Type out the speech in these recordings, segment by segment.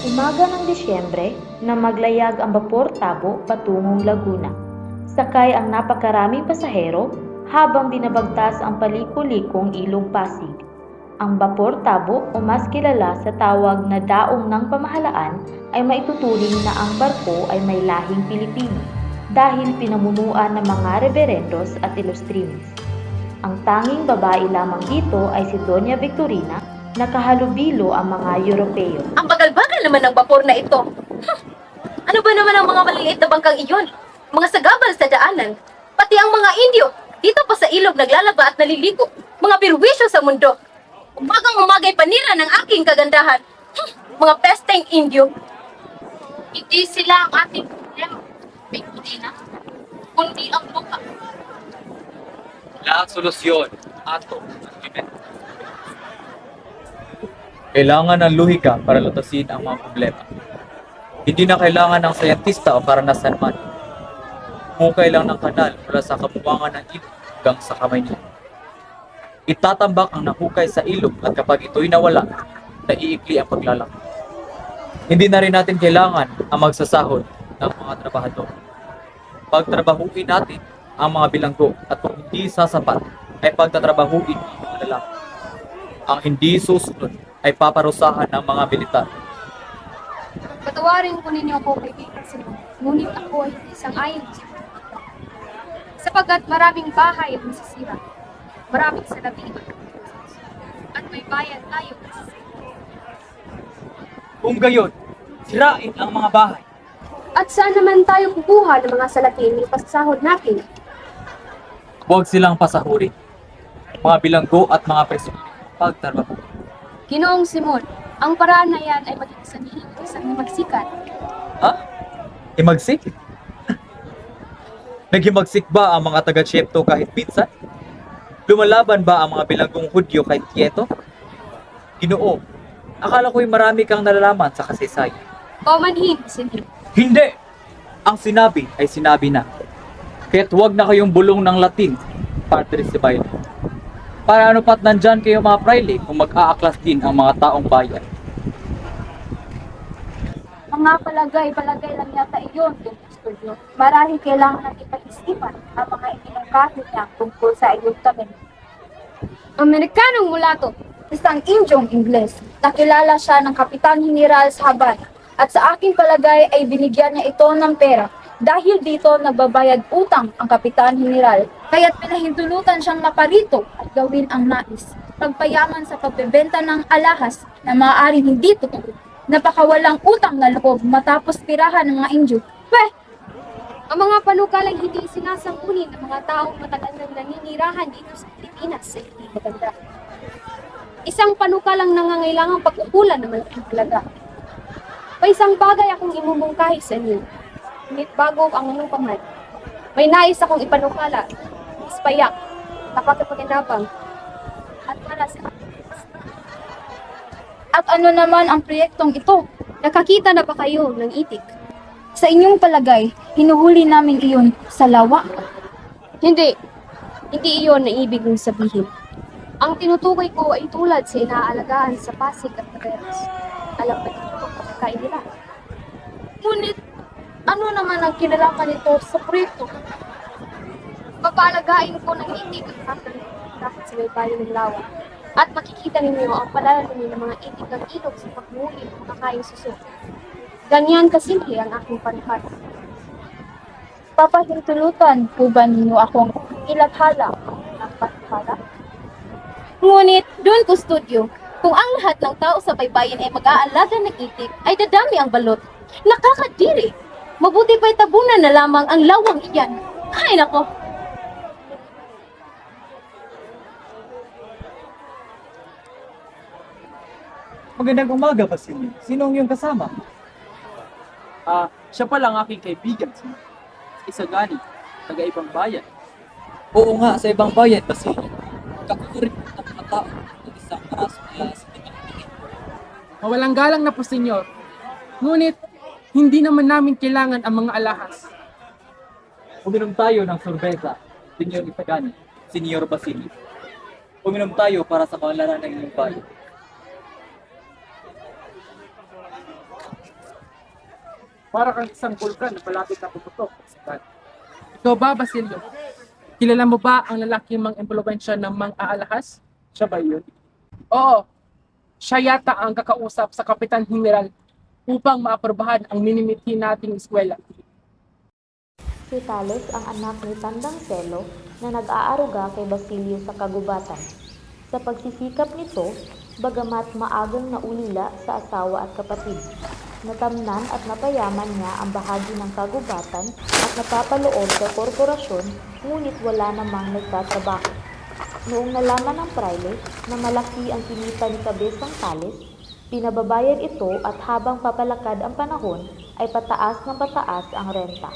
Umaga ng Disyembre na maglayag ang Bapor Tabo patungong Laguna. Sakay ang napakaraming pasahero habang binabagtas ang paliko-likong Ilog Pasig. Ang Bapor Tabo o mas kilala sa tawag na daong ng pamahalaan ay maituturing na ang barko ay may lahing Pilipino dahil pinamunuan ng mga reberendos at ilustrinos. Ang tanging babae lamang dito ay si Doña Victorina na kahalubilo ang mga Europeo. Ang bagal-bagal naman ng bapor na ito. Ano ba naman ang mga maliliit na bangkang iyon? Mga sagabal sa daanan. Pati ang mga Indio, dito pa sa ilog naglalaba at naliligo. Mga birwisyo sa mundo. Umagang umagay panira ng aking kagandahan. Mga pesteng Indio. Hindi sila ang ating problema, Victorina, kundi ang lupa. Lahat solusyon, ato, argument. Kailangan ng luhika para lutasin ang mga problema. Hindi na kailangan ng sayantista o karanasan man. Hukay lang ng kanal mula sa kabuwangan ng ilog hanggang sa kamay niya. Itatambak ang nahukay sa ilog at kapag ito'y nawala, naiikli ang paglalaki. Hindi na rin natin kailangan ang magsasahod ng mga trabahador. Pagtrabahuin natin ang mga bilanggo at kung hindi sasapat ay pagtatrabahuin ang mga lalaki. Ang hindi susunod ay paparusahan ng mga militar. Patawarin po ninyo ako, kaibigan Simon, ngunit ako ay isang ayon sa politika. Sapagkat maraming bahay ang masisira, maraming salapi at may bayan tayo masisira. Kung gayon, sirain ang mga bahay. At saan naman tayo kukuha ng mga salapi ipasasahod natin? Huwag silang pasahurin. Mga bilanggo at mga preso pagtrabaho. Ginoong Simon, ang paraan na yan ay maging sanhi ng isang magsikat. Ha? Himagsik? Naghimagsik ba ang mga taga-Chepto kahit minsan? Lumalaban ba ang mga bilanggong Hudyo kahit kieto? Ginoo, akala ko'y marami kang nalalaman sa kasaysayan. Paumanhin, Simon. Hindi! Ang sinabi ay sinabi na. Kaya't huwag na kayong bulong ng Latin, Padre Sibaylo. Para ano pat nandyan kayo mga praile kung mag-aaklas din ang mga taong bayan. Mga palagay lang yata iyon, Don Custodio. Marahil kailangan natin pag-isipan ang mga itinungkahi niya tungkol sa iyong tabi. Amerikanong mulato, isang Indyong Ingles. Nakilala siya ng Kapitan General sa Habana at sa aking palagay ay binigyan niya ito ng pera. Dahil dito nagbabayad utang ang Kapitan General, kaya't pinahintulutan siyang maparito at gawin ang nais. Pagpayaman sa pagbebenta ng alahas na maaaring hindi totoo. Napakawalang utang na loob matapos pirahan ng mga Indyo. Ang mga panukalang hindi sinasangkunin ng mga taong matagal nang naninirahan dito sa Pilipinas ay hindi maganda. Isang panukalang nangangailangang pag-ukulan ng malaking halaga. May isang bagay akong imumungkahi sa inyo. Ngunit bago ang anong paman, may nais akong ipanukala, ispayak, napakapaginabang, at para sa At ano naman ang proyektong ito? Nakakita na ba kayo ng itik? Sa inyong palagay, hinuhuli namin iyon sa lawa? Hindi. Hindi iyon na ibig kong sabihin. Ang tinutukoy ko ay tulad sa inaalagaan sa Pasig at Pateros. Alam ba niyo kung pagkakain nila? Ngunit, ano naman ang kinalaman nito sa proyekto? Papalagain ko ng itik ang dapat sa may bayan ng lawa. At makikita ninyo ang palalaki ng mga itik ng ilog sa pagmuli ng mga kayong suso. Ganyan kasimple ang aking panahal. Papahintulutan po ba ninyo akong ilaghala ng panahal? Ngunit, doon Custodio, kung ang lahat ng tao sa baybayin ay mag-aalaga ng itik, ay dadami ang balot. Nakakadiri! Mabuti pa'y tabunan na lamang ang lawang iyan. Ay nako! Magandang umaga, Basilio. Sino ang iyong kasama? Siya pala ang aking kaibigan. Isa gani, taga-ibang bayan. Oo nga, sa ibang bayan, Basilio. Kakukurit ng mga tao ng isang aso na sa tingin. Mawalang galang na po, senyor. Ngunit, hindi naman namin kailangan ang mga alahas. Uminom tayo ng sorbesa, Senyor Itagani, Senyor Basilio. Uminom tayo para sa panglaran ng inyong bayan. Para kang isang bulkan na palapit na pumutok. Ikaw ba, Basilio? Kilala mo ba ang lalaking mang-impluwensya ng mang-aalahas? Siya ba yun? Oo. Siya yata ang kakausap sa Kapitan General upang maaprobahan ang minimithi nating eskwela. Si Tales ang anak ni Tandang Selo na nag-aaruga kay Basilio sa kagubatan. Sa pagsisikap nito, bagamat maagang naulila sa asawa at kapatid, natamnan at napayaman niya ang bahagi ng kagubatan at napapaloob sa korporasyon, ngunit wala namang nagtatrabaho. Noong nalaman ng praile na malaki ang kinita ni Kabesang Tales, pinababayad ito at habang papalakad ang panahon ay pataas ng pataas ang renta.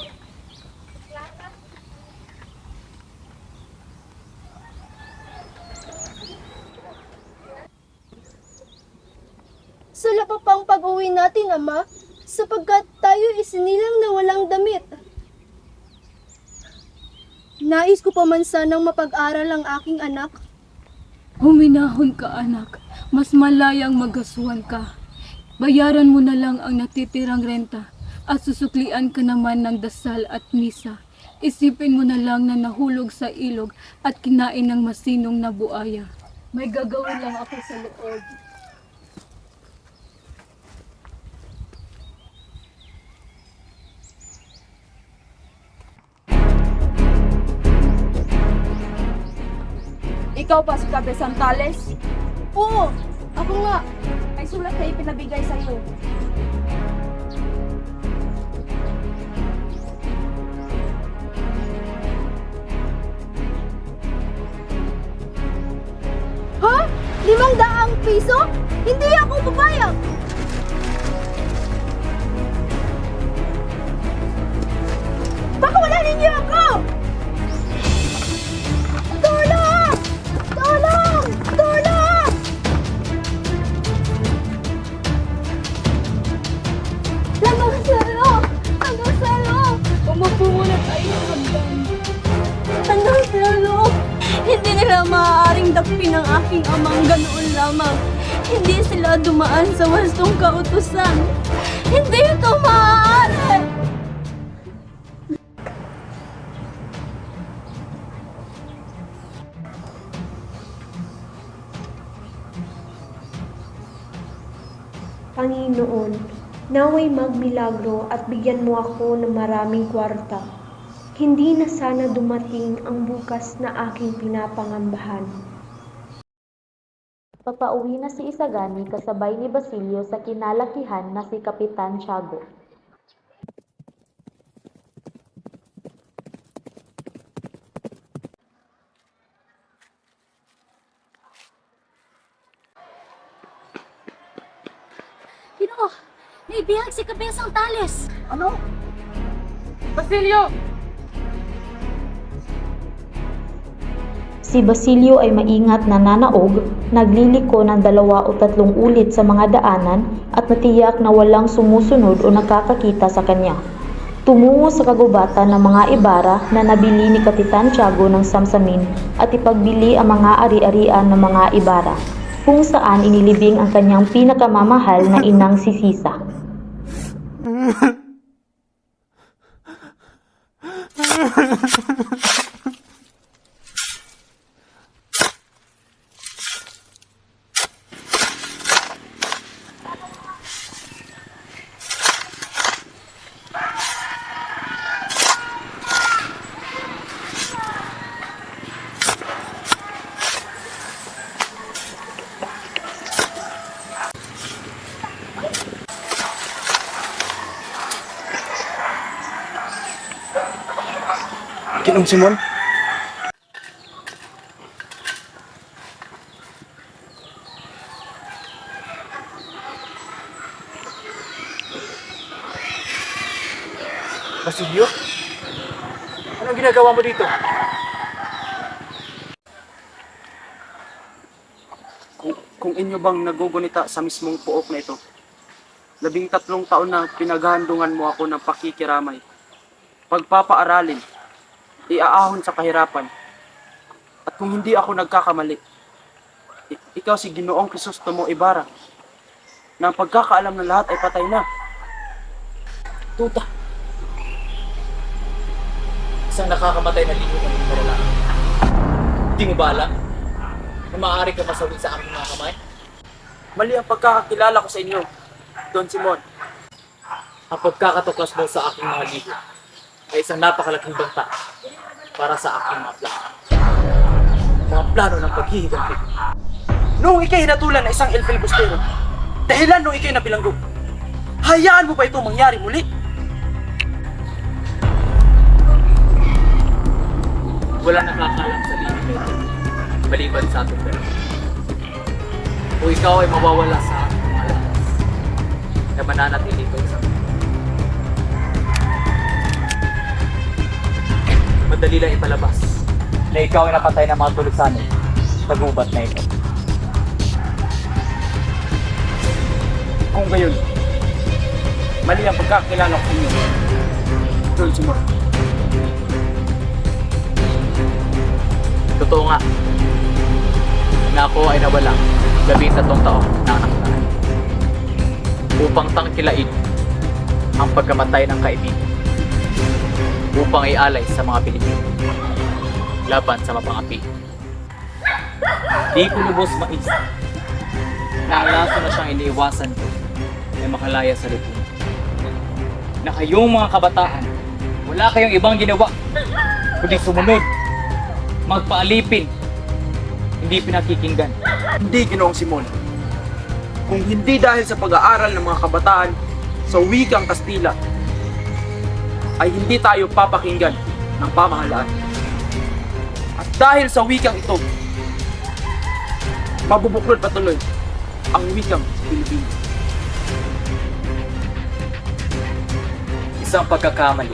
Sula pa pang pag-uwi natin, Ama, sapagkat tayo isinilang na walang damit. Nais ko pa man sanang mapag-aral ang aking anak. Huminahon ka, anak. Mas malayang magaswan ka. Bayaran mo na lang ang natitirang renta at susuklian ka naman ng dasal at misa. Isipin mo na lang na nahulog sa ilog at kinain ng masinong na buaya. May gagawin lang ako sa loob. Ikaw ba si Kabesang Tales? Oo, ako nga. Ay sulat na ipinabigay sa iyo. Ha? 500 piso? Hindi ako papayag! Pakawalan ninyo ako! Tulong! Tulong! Tulong! Tandang-selo! Tandang-selo! Umupo muna tayo, hanggang. Tandang-selo! Hindi nila maaaring dakpin ang aking amang ganoon lamang. Hindi sila dumaan sa wastong kautusan. Hindi ito maaari! Panginoon, naway magmilagro at bigyan mo ako ng maraming kwarta. Hindi na sana dumating ang bukas na aking pinapangambahan. Papauwi na si Isagani kasabay ni Basilio sa kinalakihan na si Kapitan Tiago. Ginoo, naibihag si Kabesang Tales. Ano? Basilio! Si Basilio ay maingat na nanaog, nagliliko ng 2 o 3 ulit sa mga daanan at natiyak na walang sumusunod o nakakakita sa kanya. Tumungo sa kagubatan ng mga Ibarra na nabili ni Kapitan Tiago ng samsamin at ipagbili ang mga ari-arian ng mga Ibarra, kung saan inilibing ang kanyang pinakamamahal na inang si Sisa. Ginong Simon? Basilio? Anong ginagawa mo dito? Kung inyo bang nagugunita sa mismong puok na ito, 13 taon na pinaghahandungan mo ako ng pakikiramay, pagpapaaralin, iaahon sa kahirapan. At kung hindi ako nagkakamali, ikaw si Ginoong Crisostomo Ibarra, na ang pagkakaalam ng lahat ay patay na. Tuta! Isang nakakamatay na lingkod ng mga lalaki. Hindi mo ba alam na maaari ka masawi sa aking mga kamay? Mali ang pagkakakilala ko sa inyo, Don Simon. Ang pagkakatuklas mo sa aking mga ligo ay isang napakalaking banta para sa aking mga plano. Mga plano ng paghihiganti. Noong ikay hinatulan na isang El Filibustero, dahilan noong ikay nabilanggo, hayaan mo ba ito mangyari muli? Wala nakakalam sa ligo nito, maliban sa ating pero. Kung ikaw ay mawawala sa aking mga lakas, na mananatili ito sa madali lang ipalabas na ikaw ay napatay ng mga tulisanin sa gubat na ito. Kung gayon, mali ang pagkakilala ko sa inyo, Don Simon. Totoo nga na ako ay nawala 13 taon na nakaraan upang tangkilain ang pagkamatay ng kaibigan, upang ialay sa mga Pilipino laban sa mapangapi. Di ko lubos maisip na ang laso na siyang iniiwasan ko ay makalaya sa lipunan. Na kayong mga kabataan, wala kayong ibang ginawa kundi sumunod, magpaalipin, hindi pinakikinggan. Hindi, Ginoong Simon. Kung hindi dahil sa pag-aaral ng mga kabataan sa wikang Kastila, ay hindi tayo papakinggan ng pamahalaan. At dahil sa wikang ito, mabubuklod patuloy ang wikang Pilipino. Isang pagkakamali.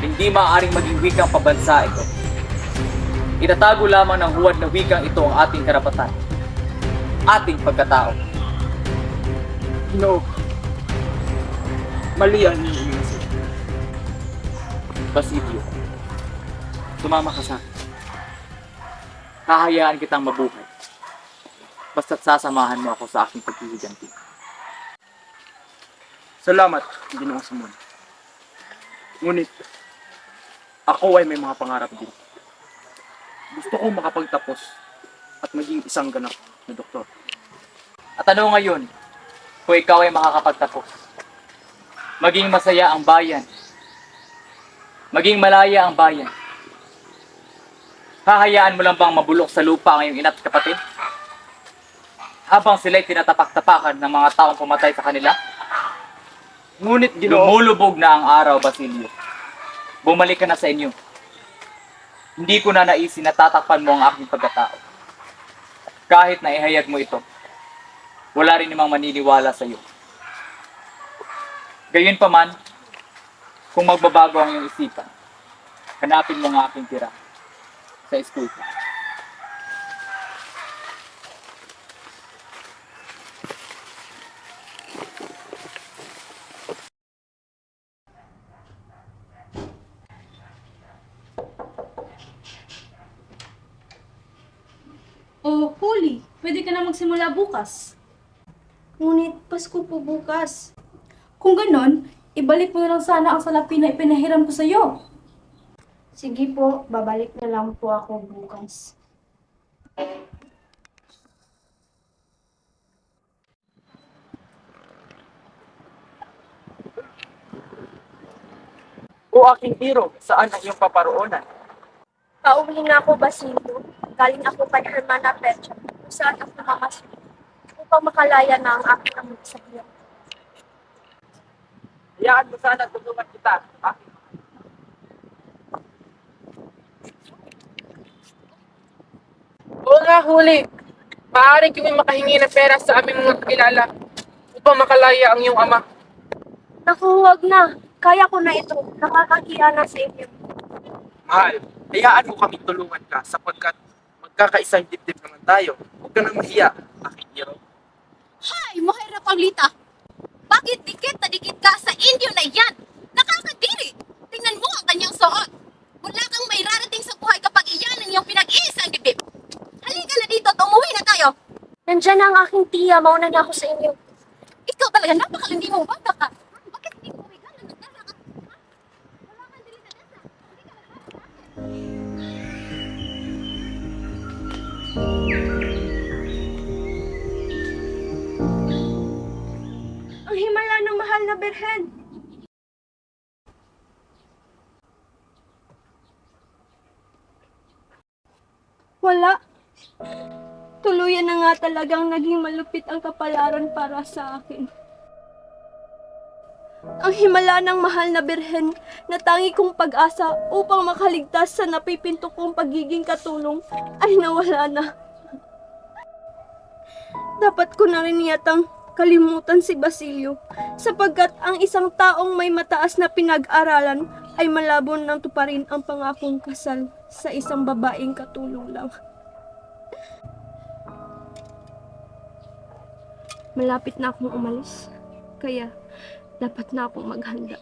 Hindi maaaring maging wikang pabansa ito. Itatago lamang ng huwad na wikang ito ang ating karapatan, ating pagkatao. Ginoo, mali ang inyong inisip. Basilio, sumama ka sa akin. Hahayaan kitang mabuhay. Basta't sasamahan mo ako sa aking paghihiganti. Salamat, Ginoong Simon. Ngunit, ako ay may mga pangarap din. Gusto kong makapagtapos at maging isang ganap na doktor. At ano ngayon, kung ikaw ay makakapagtapos? Maging masaya ang bayan. Maging malaya ang bayan. Hahayaan mo lang bang mabulok sa lupa ang iyong ina't kapatid? Habang sila'y tinatapak-tapakan ng mga taong pumatay sa kanila? Ngunit, Ginoo, Lumulubog na ang araw, Basilio. Bumalik ka na sa inyo. Hindi ko na naisin na tatakpan mo ang aking pagkatao. Kahit na ihayag mo ito, wala rin namang maniniwala sa iyo. Gayunpaman, kung magbabago ang iyong isipan, hanapin mo ang aking tira sa school. Oh, Huli, pwede ka na magsimula bukas. Ngunit Pasko po bukas. Kung ganon, ibalik mo na lang sana ang salapi na ipinahiram ko sa'yo. Sige po, babalik na lang po ako bukas. o aking hero, saan ang iyong paparoonan? Pauwi na ako, Basilio. Galing ako kay Hermana Pecha, kung saan ako mamasunod upang makalaya na ang aking among sa buwan. Hayaan mo sana tulungan kita, aking Oo nga, Huli. Maaari kami makahingi ng pera sa aming mga kakilala upang makalaya ang iyong ama. Naku, huwag na. Kaya ko na ito. Nakakahiya na sa inyo. mahal. Hayaan mo kami tulungan ka sapagkat magkakaisang dibdib naman tayo. Huwag ka nang mahiya, aking hero. Hay, Moira Paulita! Bakit dikit na dikit ka sa Indio na yan? Nakakadiri! Tingnan mo ang kanyang suot. Wala kang may rarating sa buhay kapag iyan ang iyong pinag-iisang dibdib. Halika na dito at umuwi na tayo. Nandyan na ang aking tiya. Mauna na ako sa inyo. Ikaw talaga, napakalindi mo. Bata ka. Bakit hindi mo uwi ka? mahal na Birhen. Wala. Tuluyan na nga talagang naging malupit ang kapalaran para sa akin. Ang himala ng mahal na Birhen na tangi kong pag-asa upang makaligtas sa napipinto kong pagiging katulong ay nawala na. Dapat ko na rin yatang kalimutan si Basilio sapagkat ang isang taong may mataas na pinag-aralan ay malabo nang tuparin ang pangakong kasal sa isang babaeng katulong lang. Malapit na akong umalis, kaya dapat na akong maghanda.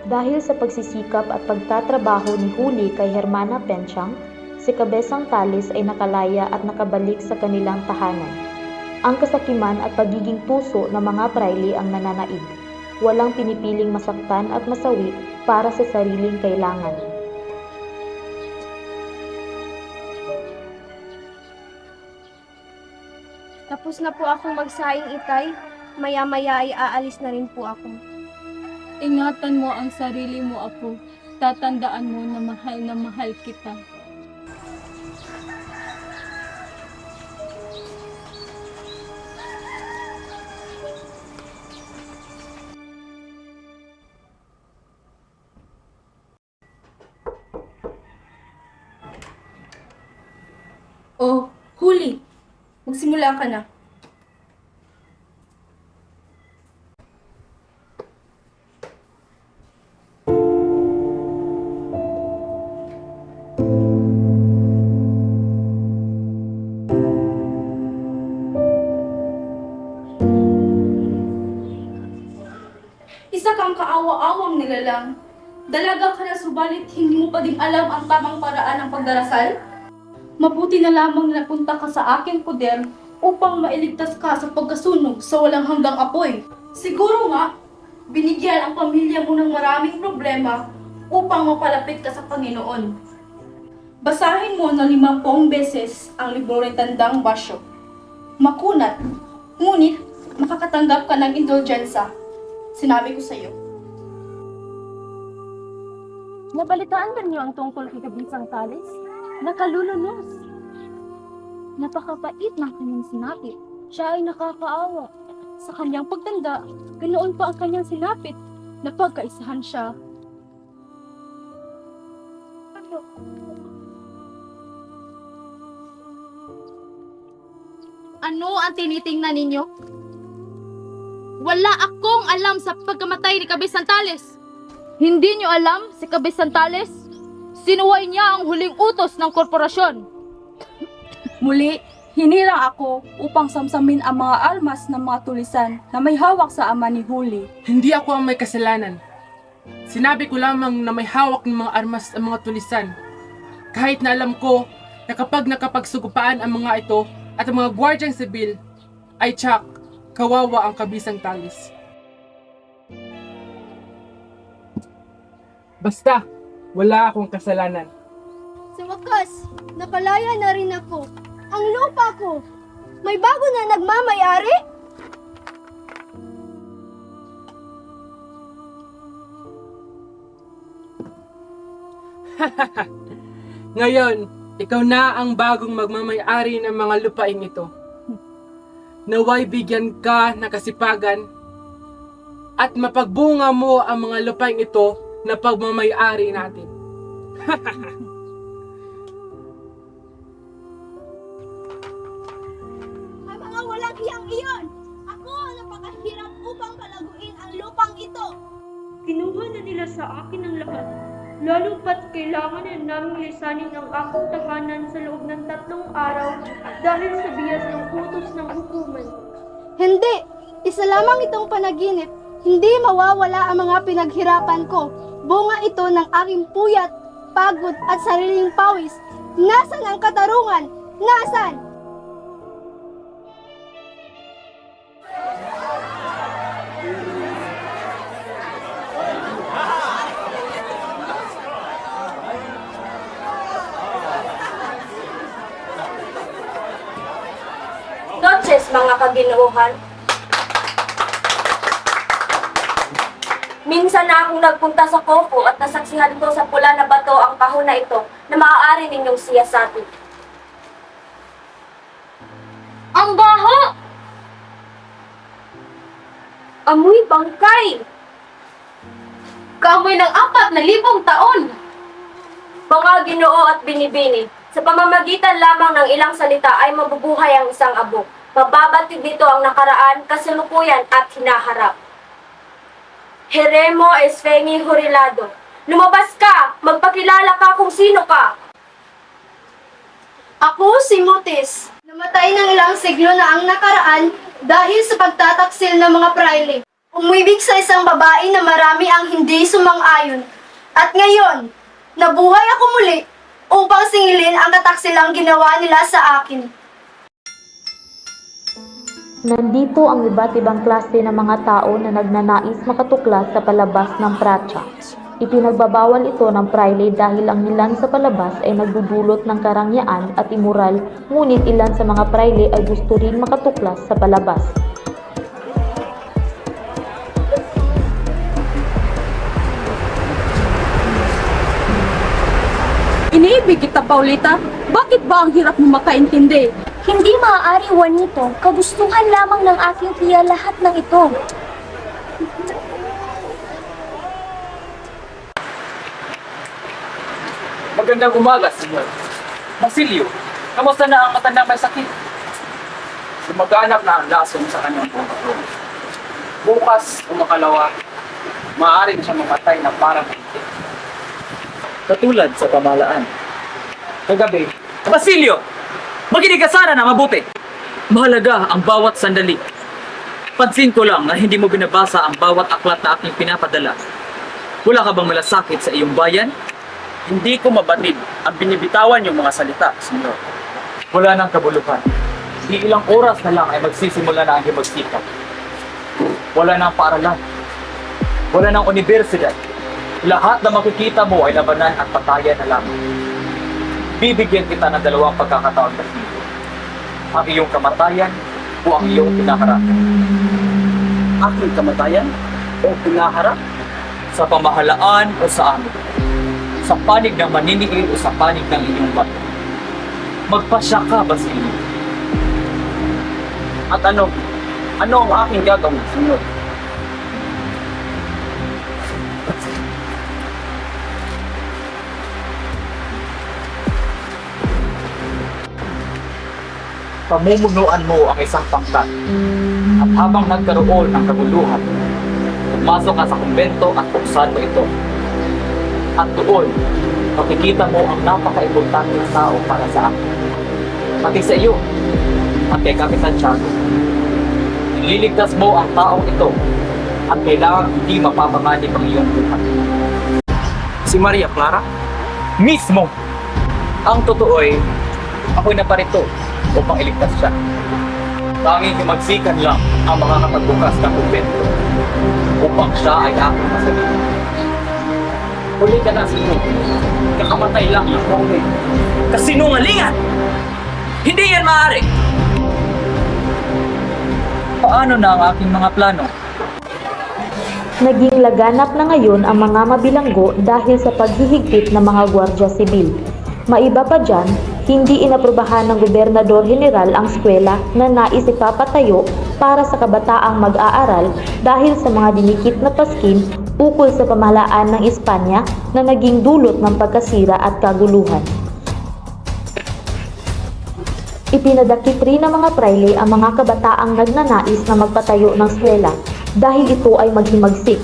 Dahil sa pagsisikap at pagtatrabaho ni Huli kay Hermana Penchang, si Kabesang Talis ay nakalaya at nakabalik sa kanilang tahanan. Ang kasakiman at pagiging puso ng mga praile ang nananaig. Walang pinipiling masaktan at masawi para sa sariling kailangan. Tapos na po akong magsaing, Itay. Maya-maya ay aalis na rin po ako. Ingatan mo ang sarili mo, Apo. Tatandaan mo na mahal kita. Oh, Huli. Magsimula ka na. Isa kang kaawa-awang nilalang. Dalaga ka na subalit hindi mo pa din alam ang tamang paraan ng pagdarasal? Mabuti na lamang na napunta ka sa aking poder upang mailigtas ka sa pagkasunog sa walang hanggang apoy. Siguro nga, binigyan ang pamilya mo ng maraming problema upang mapalapit ka sa Panginoon. Basahin mo na 50 beses ang libro ng Tandang Basyo. Makunat, ngunit makakatanggap ka ng indulgensya. Sinabi ko sa iyo. Nabalitaan ba niyo ang tungkol kay Kabisang Talis? Nakalulunos. Napakabait ng kanyang sinapit. Siya ay nakakaawa. Sa kanyang pagtanda, ganoon pa ang kanyang sinapit. Napagkaisahan siya. Ano ang tinitingnan ninyo? Wala akong alam sa pagkamatay ni Kabisang Talis. Hindi nyo alam si Kabisang Talis? Sinuway niya ang huling utos ng korporasyon. Muli, hinirang ako upang samsamin ang mga armas ng mga tulisan na may hawak sa ama ni Huli. Hindi ako ang may kasalanan. Sinabi ko lamang na may hawak ng mga armas ang mga tulisan. Kahit na alam ko na kapag nakapagsugupaan ang mga ito at ang mga gwardyang sibil, ay tsak, kawawa ang Kabisang Talis. Basta, wala akong kasalanan. Sa wakas, napalaya na rin ako. Ang lupa ko, may bago na nagmamayari? Ngayon, ikaw na ang bagong magmamay-ari ng mga lupain ito. Naway bigyan ka ng kasipagan at mapagbunga mo ang mga lupain ito na pagmamay-ari natin. Ang mga walang hiyang iyon! Ako ang napakahirap upang palaguin ang lupang ito! Kinuha na nila sa akin ang lahat. Lalo pat kailangan na naming lisanin ang aking tahanan sa loob ng 3 araw dahil sa bias ng utos ng hukuman. Hindi! Isa lamang itong panaginip. Hindi mawawala ang mga pinaghirapan ko. Bunga ito ng aking puyat, pagod at sariling pawis. Nasaan ang katarungan? Nasaan? ginuuhan. Minsan na akong nagpunta sa Kofo at nasaksihan ko sa pula na bato ang kahon na ito na maaari ninyong siyasatin. Ang baho! Amoy bangkay! Kaamoy ng 4,000 taon. Mga Ginoo at binibini, sa pamamagitan lamang ng ilang salita ay mabubuhay ang isang abok. Mababatid dito ang nakaraan, kasalukuyan at hinaharap. Jeremo Esfengi Horilado, lumabas ka! Magpakilala ka kung sino ka! Ako si Mutis. Namatay ng ilang siglo na ang nakaraan dahil sa pagtataksil ng mga praile. Umibig sa isang babae na marami ang hindi sumang-ayon. At ngayon, nabuhay ako muli upang singilin ang kataksilang ginawa nila sa akin. Nandito ang iba't ibang klase ng mga tao na nagnanais makatuklas sa palabas ng pratsa. Ipinagbabawal ito ng praile dahil ang ilan sa palabas ay nagdudulot ng karangyaan at imoral, ngunit ilan sa mga praile ay gusto rin makatuklas sa palabas. Iniibig kita, Paulita. Bakit ba ang hirap mo makaintindi? Hindi maaari, Juanito. Kagustuhan lamang ng aking tiya lahat ng ito. Magandang umaga, Senyor. Basilio, kamusta na ang matandang may sakit? Lumaganap na ang lason sa kanyang puso. Bukas o makalawa, maaari siya mamatay na parang itik. Katulad sa pamahalaan. Kagabi, Basilio! Makinig ka sana na mabuti! Mahalaga ang bawat sandali. Pansin ko lang na hindi mo binabasa ang bawat aklat na aking pinapadala. Wala ka bang malasakit sa iyong bayan? Hindi ko mabatid ang binibitawan yung mga salita, Senyor. Wala nang kabuluhan. Di ilang oras na lang ay magsisimula na ang magsikap. Wala nang paaralan. Wala nang universidad. Lahat na makikita mo ay labanan at patayan na lamang. Bibigyan kita ng dalawang pagkakataon kasi ang iyong kamatayan o ang iyong pinaharap. Aking kamatayan o pinaharap? Sa pamahalaan o sa amin? Sa panig ng maniniil o sa panig ng inyong bato? Magpasya ka, Basilio. At ano ang aking gagawin, Senyor? Pamumunuan mo ang isang pangkat. At habang nagkaroon ng kaguluhan, pumasok ka sa kumbento at buksan mo ito. At doon, makikita mo ang napaka-importanteng tao para sa akin. Pati sa iyo, at kay Kapitan Tiago. Ililigtas mo ang taong ito at kailangan hindi mapapanganib ang iyong buhay. Si Maria Clara? Mismo! Ang totoo ay, ako'y naparito upang iligtas siya. Tanging himagsikan lang ang makakapagbukas ng kumbento upang siya ay aking masalit. Huli ka na, Senyor. Kakamatay lang ang Rome. Kasinungalingan! Hindi yan maaari! Paano na ang aking mga plano? Naging laganap na ngayon ang mga mabilanggo dahil sa paghihigpit ng mga gwardya sibil. Maiba pa dyan, hindi inaprubahan ng Gobernador General ang eskwela na nais ipapatayo para sa kabataang mag-aaral dahil sa mga dinikit na paskin ukol sa pamahalaan ng Espanya na naging dulot ng pagkasira at kaguluhan. Ipinadakip rin ng mga praile ang mga kabataang nagnanais na magpatayo ng eskwela dahil ito ay maghimagsik.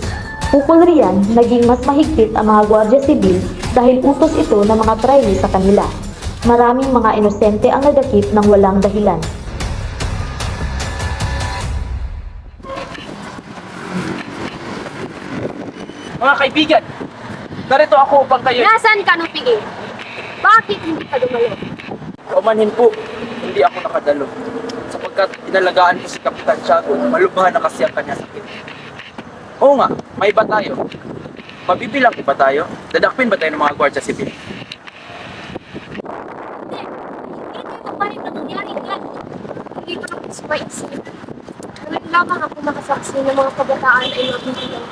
Ukol riyan, naging mas mahigpit ang mga gwardya sibil dahil utos ito ng mga praile sa kanila. Maraming mga inosente ang nadakip ng walang dahilan. Mga kaibigan, narito ako upang kayo. Nasaan ka nung pigil? Bakit hindi ka dumalo? Kaumanhin po, hindi ako nakadalo. Sapagkat inalagaan ko si Kapitan Tiago na malubhan na kasi ang kanya sakit. Oo nga, may iba tayo. Mabibilang ba tayo? Dadakpin ba tayo ng mga gwardya sibil? Hindi ko pa rin nangyari yan. Hindi ko na lamang ako nakasaksi ng mga kabataan ay mabibigyan.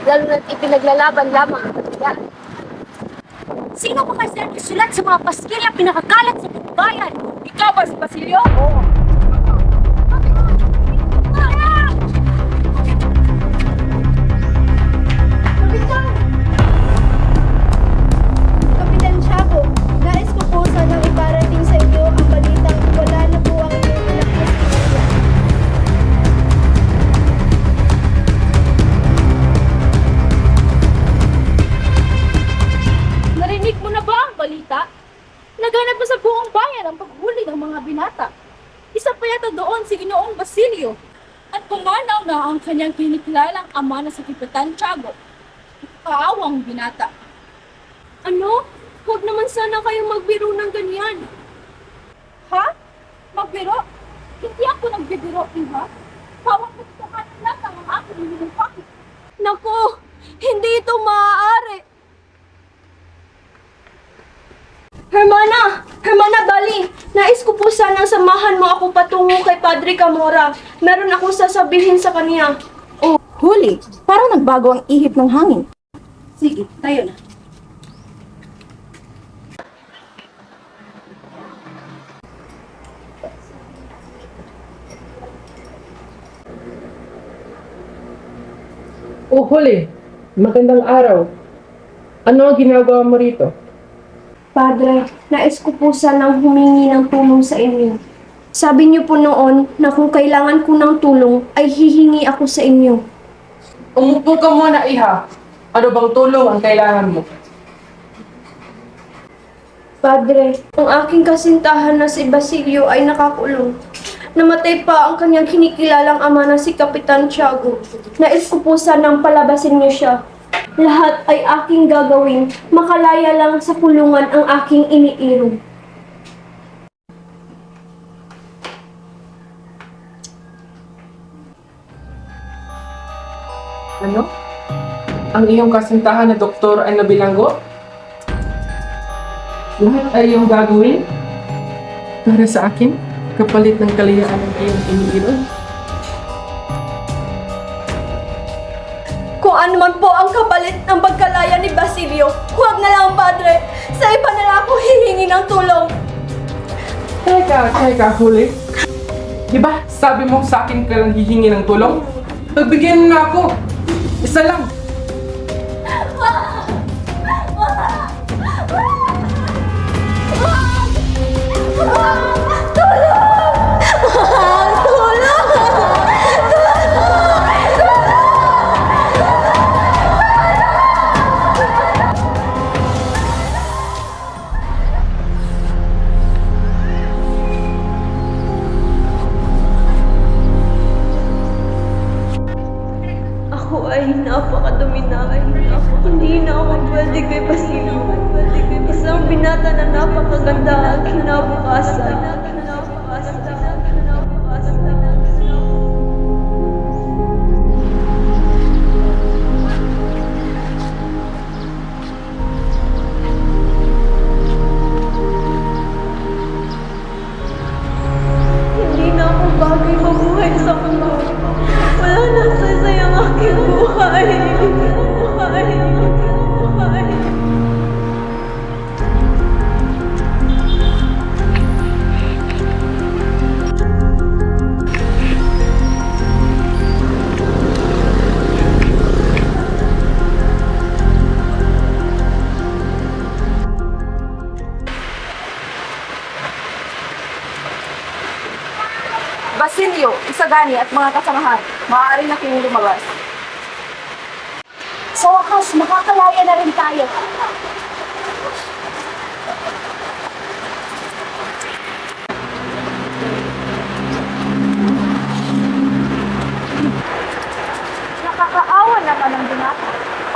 Lalo na't ipinaglalaban lamang ang kalayaan. Sino ba kasi ang isulat sa mga paskilya pinakakalat sa bayan? Ikaw ba si Basilio? Kapitan Tiago, nais ko po sanang iparating sa inyo ang balitang wala na po ang inyong anak na si Maria. Narinig mo na ba ang balita? Naganap na sa buong bayan ang paghuli ng mga binata. Isa pa yata doon si Ginoong Basilio. At pumanaw na ang kanyang kinikilalang ama na si Kapitan Tiago. Kaawang binata. Ano? Huwag naman sana kayong magbiro ng ganyan. Ha? Magbiro? Hindi ako nagbibiro, Iha. Hawak mo sa kanan lang ang aking minupakit. Naku, hindi ito maaari. Hermana! Hermana Bali! Nais ko po sanang samahan mo ako patungo kay Padre Camora. Meron akong sasabihin sa kanya. Oh, huli. Parang nagbago ang ihip ng hangin. Sige, tayo na. Oh, huli. Magandang araw. Ano ang ginagawa mo rito? Padre, nais ko po sanang humingi ng tulong sa inyo. Sabi niyo po noon na kung kailangan ko ng tulong ay hihingi ako sa inyo. Umupo ka muna, Iha. Ano bang tulong ang kailangan mo? Padre, ang aking kasintahan na si Basilio ay nakakulong. Namatay pa ang kanyang kinikilalang ama na si Kapitan Tiago. Nais ko po sanang palabasin niyo siya. Lahat ay aking gagawin, makalaya lang sa kulungan ang aking iniirog. Ano? Ang iyong kasintahan na doktor ay nabilanggo? Lahat ay iyong gagawin? Para sa akin? Kapalit ng kalayaan ng iyong iniirog? Kung ano man po ang kapalit ng pagkalaya ni Basilio, huwag na lang, Padre. Sa iba na lang ako hihingi ng tulong. Teka, huli. Diba, sabi mo sa akin ka lang hihingi ng tulong? Pagbigyan mo na ako. Isa lang. Ako ay napakadumi na. Hindi na ako pwede kay Basilio. Isang binata na napakaganda ang kinabukasan. Hindi na ako bagay mabuhay sa mundo. Wala nang saysay ang aking buhay. Basilio, Isagani at mga kasamahan, maaari na kayong lumabas. Sa wakas, makakalaya na rin tayo. Nakakaawa naman ang binata.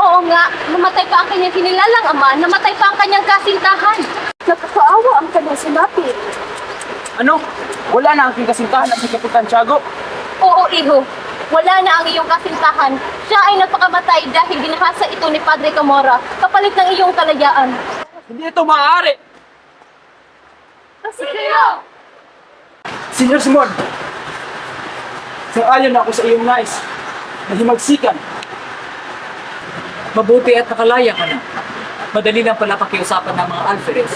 Oo nga, namatay pa ang kanyang kinilalang ama, namatay pa ang kanyang kasintahan. Nakakaawa ang kanyang sinapit. Ano? Wala na ang aking kasintahan at si Kapitan Tiago. Oo, iho. Wala na ang iyong kasintahan. Siya ay napakamatay dahil ginahasa ito ni Padre Camora kapalit ng iyong kalayaan. Hindi ito maaari! Basilio! Senyor Simon! Sang-ayon ako sa iyong nais na himagsikan. Mabuti at nakalaya ka na. Madali lang pala pakiusapan ng mga alferes.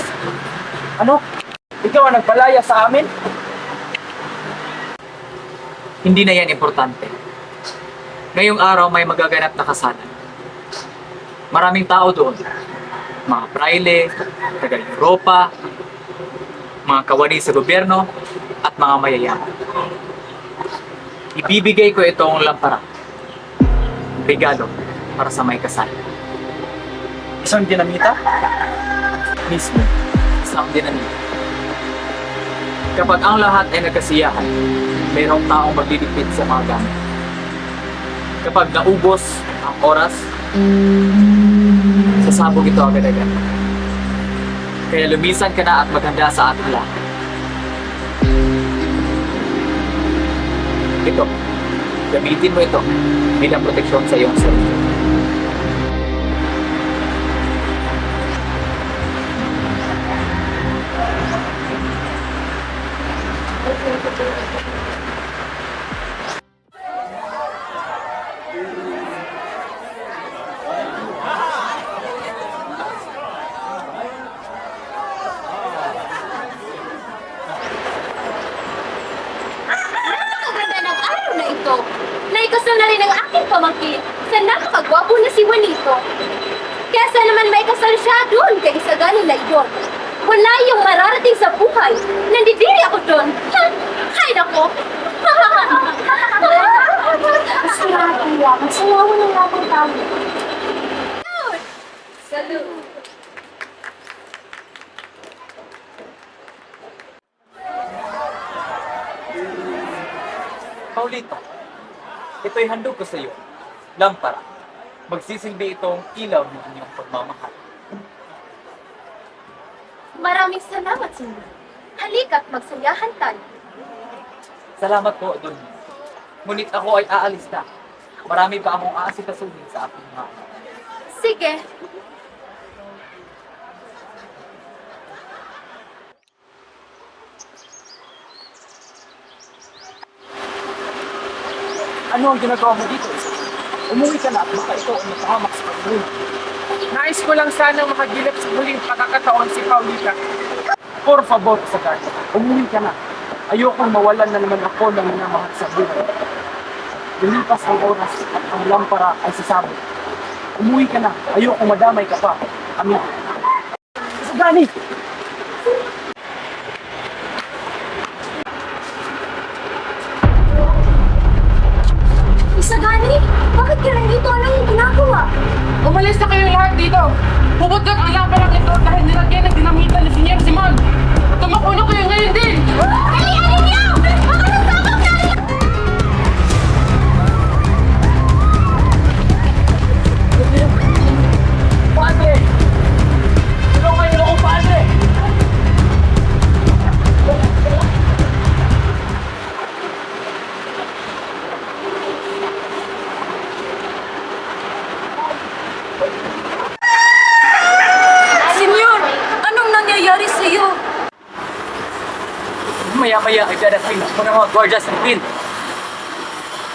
Ano? Ikaw ang nagpalaya sa amin? Hindi na yan importante. Ngayong araw may magaganap na kasalan. Maraming tao doon. Mga praile, taga-Europa, mga kawani sa gobyerno, at mga mayayaman. Ibibigay ko itong lampara. Regalo para sa may kasal. Isang dinamita? Mismo, isang dinamita. Kapag ang lahat ay nagkasiyahan, mayroong taong magliligpit sa mga gamit. Kapag naubos ang oras, sasabog ito agad-agad. Kaya lumisan ka na at maghanda sa ating lahat. Ito, gamitin mo ito bilang proteksyon sa iyong sarili. Ang ganda ng araw na ito. Naikasal na rin ang aking pamangkin sa nakakagwapo na si Juanito. Kaya sa naman may kasal siya doon kay Isagani na iyon. Wala yung mararating sa buhay. Nandidiri ako doon. Ha? Hay nako. Magsayawan ng labang tayo. Salud. Paulita, ito'y handog ko sa iyo. Lampara. Magsisilbi itong ilaw ng inyong pagmamahal. Maraming salamat sa inyo. Halika't magsayahan tayo. Salamat po, Don. Ngunit ako ay aalis na. Marami pa akong aasikasuhin sa aking mga anak. Sige. Ano ang ginagawa mo dito? Umuwi ka na at baka ito ang natahamak sa pagbuhay. Nais ko lang sana makagilap sa huling pagkakataon si Paulita. Por favor, Sagani, umuwi ka na. Ayokong mawalan na naman ako ng minamahal sa buhay. Lumipas ang oras at ang lampara ay sasabog. Umuwi ka na. Ayokong madamay ka pa. Amin. Sagani! Isagani, bakit ka nandito? Ano yung ginagawa? Umalis na kayo lahat dito. Puputot ang lampara ito dahil nilagyan ng dinamita ni Senior Simon. Tumakbo na kayo ngayon din! Alianin niyo! Mga nasabang tayo! Padre! Tulungan niyo ako, Padre! Senyor, anong nangyayari sa iyo? Maya-maya ay dadating ako ng mga gwardiya sa pin.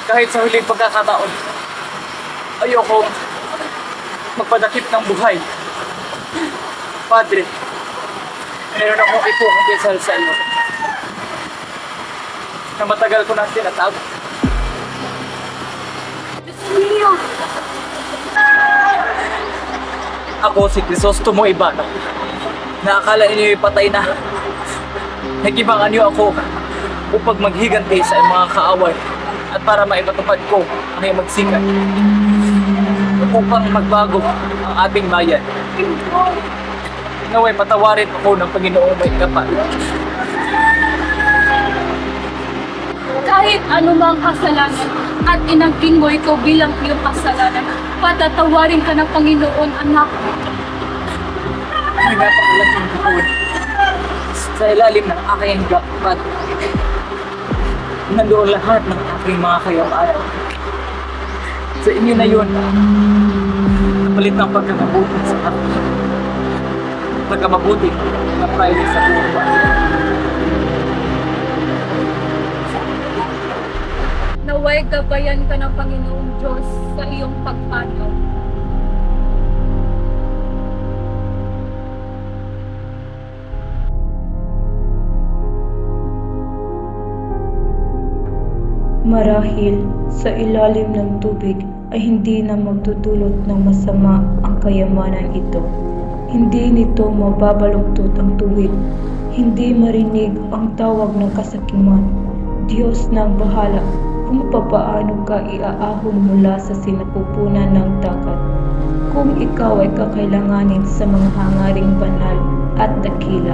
Kahit sa huling pagkakataon, ayoko magpadakip ng buhay. Padre, meron akong ipukundisal sa iyo na matagal ko na tinatago. Senyor, Ako si Crisostomo Ibarra. Naakala ninyo ipatay na. Nagibangan niyo ako upang maghiganti sa mga kaaway at para maipatupad ko ang iyong magsikat upang magbago ang ating bayan. Naway patawarin ako ng Panginoong may kapal. kahit anumang kasalanan at inaging mo ito bilang iyong kasalanan, patatawarin ka ng Panginoon, anak. May napakalaking buwan sa ilalim ng aking gapat. Nandoon lahat ng aking mga kayamanan. Sa inyo na yun, napalit ng pagkakabuti sa akin. Pagkamabuti na pride sa buong bayan. Naway gabayan ka ng Panginoong Diyos sa iyong pagpanaw. Marahil sa ilalim ng tubig ay hindi na magdudulot ng masama ang kayamanan ito. Hindi nito mababaluktot ang tuwid. Hindi marinig ang tawag ng kasakiman. Diyos na ang bahala kung papaano ka iaahon mula sa sinapupunan ng dagat. Kung ikaw ay kakailanganin sa mga hangaring banal at dakila,